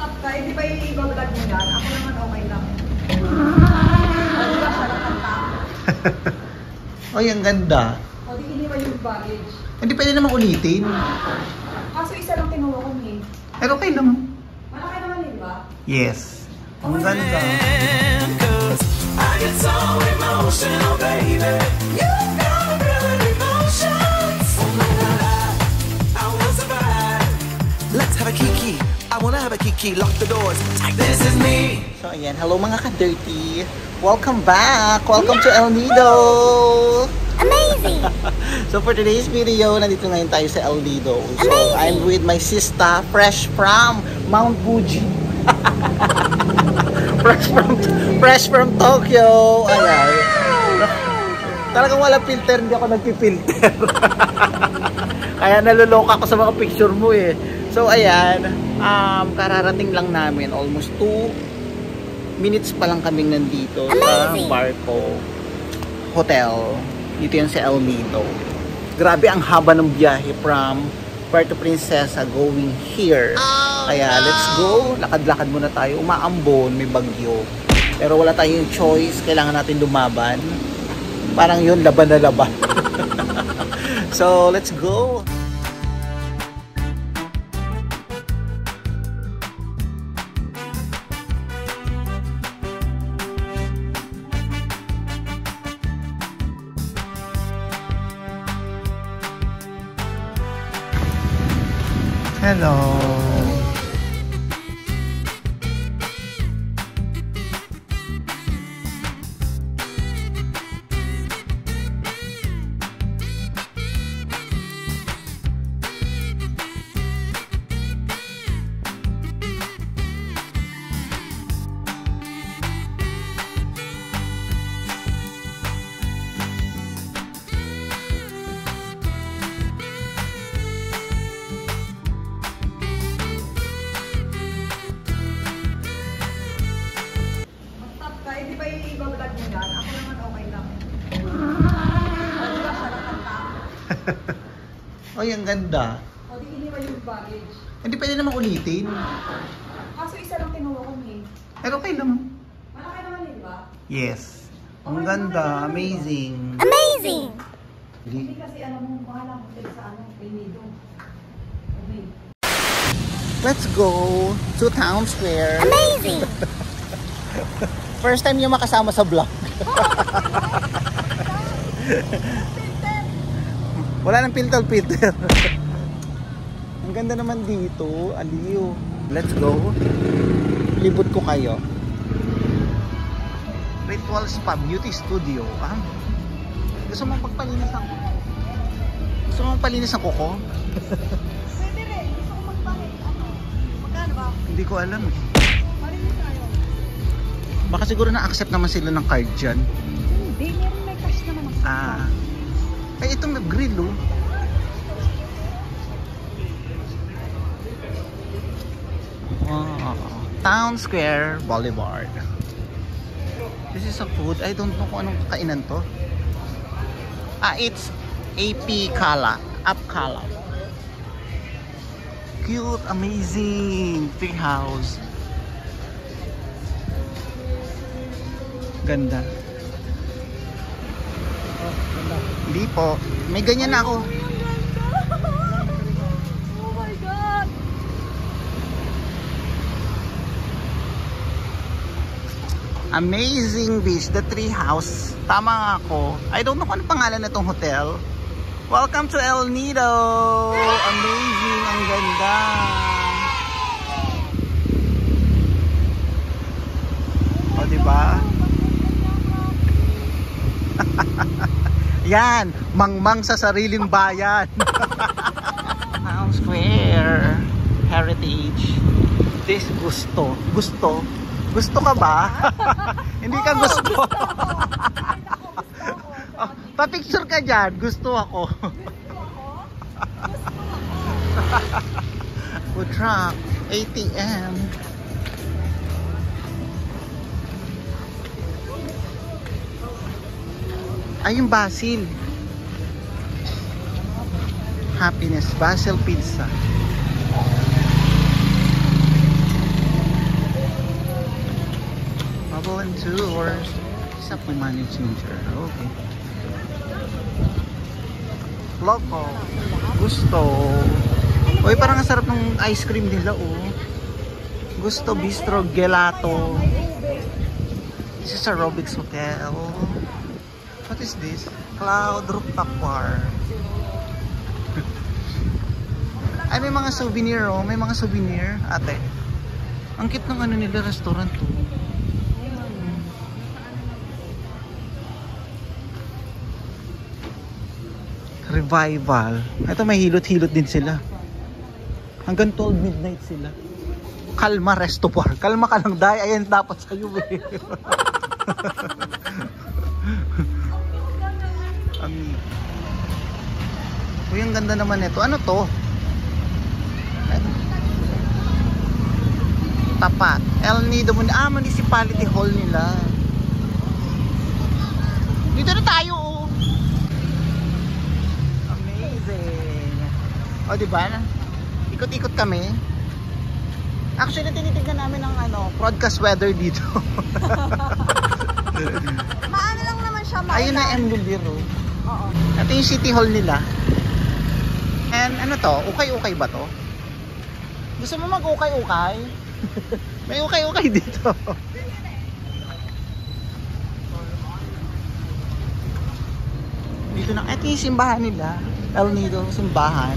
Top ka, hindi ba i-vlog mo yan? Ako naman okay lang. Ano ba siya nakanta? Ay, ang ganda. O di iniwan yung baggage. Hindi pwede namang ulitin. Kaso isa lang kinuha ko eh. Pero okay lang. Malaki naman yun ba? Yes. Ang ganda. I get so emotional, baby. You got real emotions. Oh my God, I will survive. Let's have a kiki. I wanna have a kiki. Lock the doors. This is me. So ayan, hello mga ka-dirty. Welcome back. Welcome to El Nido. Amazing! So for today's video, nandito ngayon tayo sa El Nido. So I'm with my sister, fresh from Mount Fuji. fresh from Tokyo. Ayan. Talagang wala filter, hindi ako nagpi-filter. Kaya naluloka ako sa mga picture mo eh. So ayan, kararating lang namin. Almost 2 minutes pa lang kaming nandito sa Barco Hotel. Dito yan sa El Nido. Grabe ang haba ng biyahe from Puerto Princesa going here. Kaya let's go. Lakad-lakad muna tayo. Umaambon, may bagyo. Pero wala tayong choice. Kailangan natin lumaban. Parang yun, laban na laban. So, let's go. Hello. Hindi ba i-vlog mo yan? Ako naman okay lang. Ano ba siya nakanta? Ay, ang ganda. O di iniwan yung baggage. Hindi pwede namang ulitin. Kaso isa lang kinuha ko eh. Pero okay lang. Malaki naman yun ba? Yes. Ang ganda. Amazing. Amazing! Hindi kasi alam mo, bahala ko sa ano, El Nido. Okay. Let's go to Town Square. Amazing! First time niyo makasama sa vlog. Wala nang filter. Ang ganda naman dito. Aliw. Let's go. Libot ko kayo. Ritual Spa Beauty Studio. Gusto mong pagpalinis ng kuko? Gusto mong palinis ng kuko? Pwede rin. Gusto ko magpalit. Ano? Magkano ba? Hindi ko alam eh. Marinig tayo. Baka siguro na-accept naman sila ng card dyan. Hindi. Meron may cash naman ako. Ay, itong grill oh. Town Square Boulevard. This is a food. I don't know kung anong kainan to. It's AP Kala. Up Kala. Cute, amazing. Tree house. Ganda. Hindi po. May ganyan na ako. Oh my God! Amazing beach, the tree house. Tama nga ako. I don't know kung ano pangalan na itong hotel. Welcome to El Nido. Amazing, ang ganda. O, diba? Yan, mangmang sa sariling bayan. Town Square Heritage. This gusto. Gusto ka ba? Hindi ka gusto. Pa-picture ka dyan. Gusto ako. Food truck. ATM. Ay, yung Basil. Happiness. Basil Pizza. Island Tours. Isa po managing tour. Okay. Loco. Gusto. Uy, parang ang sarap ng ice cream nila, oh. Gusto Bistro Gelato. This is a Robix Hotel. What is this? Cloud Rooftop Bar. Ay, may mga souvenir, oh. May mga souvenir, ate. Ang cute ng ano nila, restaurant, oh. Revival. Ito, may hilot-hilot din sila. Hanggang 12 midnight sila. Kalma Resto Bar. Kalma ka lang, dahil ayan dapat sa'yo, eh. Uy, ang ganda naman ito. Ano to? Tapat. El Nido Municipality Hall nila. Dito na tayo, oh. Amazing. O, diba? Ikot-ikot kami. Actually, tinitignan namin ang broadcast weather dito. Maano lang naman siya, Ayun na Embulir, oh. Oo. Ito yung City Hall nila. And ano to? Ukay-ukay ba to? Gusto mo mag-ukay-ukay? May ukay-ukay dito. Dito na. Ito yung simbahan nila. El Nido, simbahan.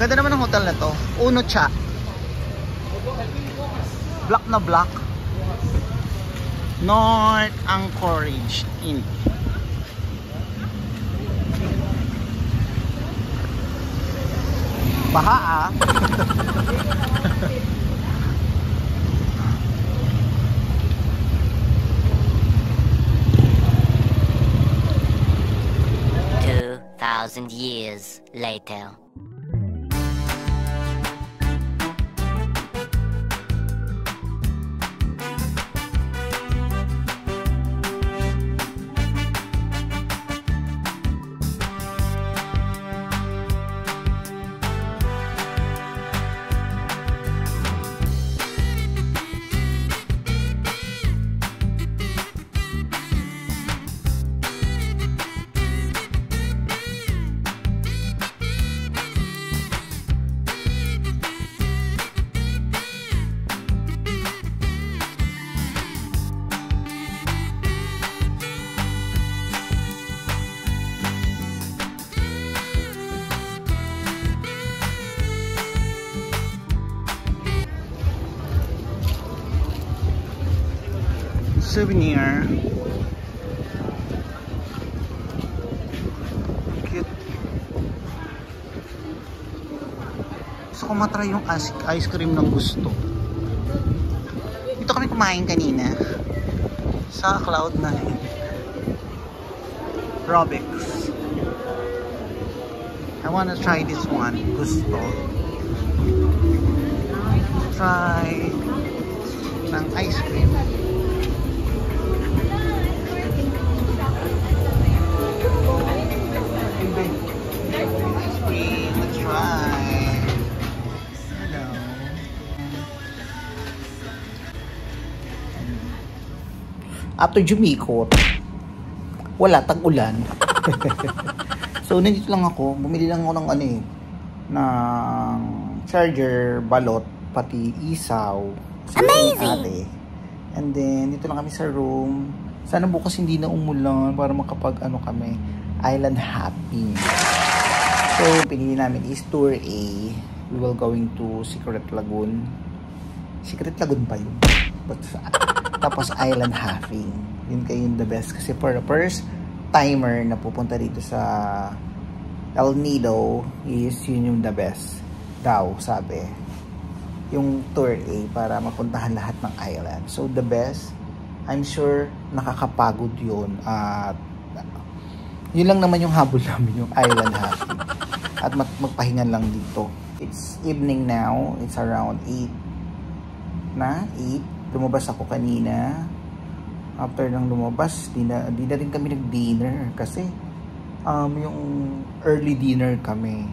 Ganda naman ng hotel na to. Uno Cha. Black na black. North Anchorage Inn. Baha, ah. Thousand years later. Souvenir. Cute. Gusto ko matry yung ice cream ng gusto. Dito kami kumain kanina sa Cloud9. Robix. I wanna try this one. Gusto. Try ng ice cream. Let's try. Hello. After Jumikot, wala, tag-ulan. So, nandito lang ako. Bumili lang ako ng ng charger, balot, pati isaw. Amazing! Ate. And then, dito lang kami sa room. Sana bukas hindi na umulan para makapag kami, island hopping. So, pinili namin is Tour A. We will going to Secret Lagoon. Secret Lagoon pa yun. But, tapos island hopping. Yun kayo yung the best. Kasi for the first timer na pupunta dito sa El Nido is yun yung the best daw, sabi. Yung Tour A para mapuntahan lahat ng island. So, the best. I'm sure nakakapagod yun. At yun lang naman yung habol namin, yung island hopping. At magpahingan lang dito. It's evening now. It's around 8 na. 8. Lumabas ako kanina. After nang lumabas, di na rin kami nag-dinner. Kasi yung early dinner kami.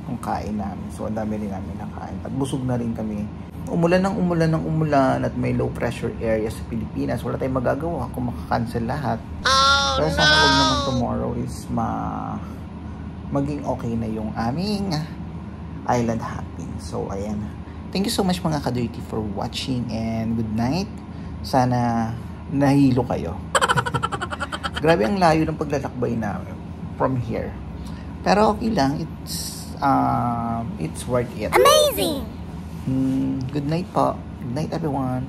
Yung kain namin. So, ang dami rin namin nakain. At busog na rin kami. umulan at may low pressure area sa Pilipinas, wala tayong magagawa kung makakancel lahat. Pero sana huwag naman tomorrow is maging okay na yung aming island hopping. So, ayan. Thank you so much mga ka-dirty for watching and good night. Sana nahilo kayo. Grabe ang layo ng paglalakbay namin from here. Pero okay lang. It's worth it. Amazing! Good night po. Good night everyone.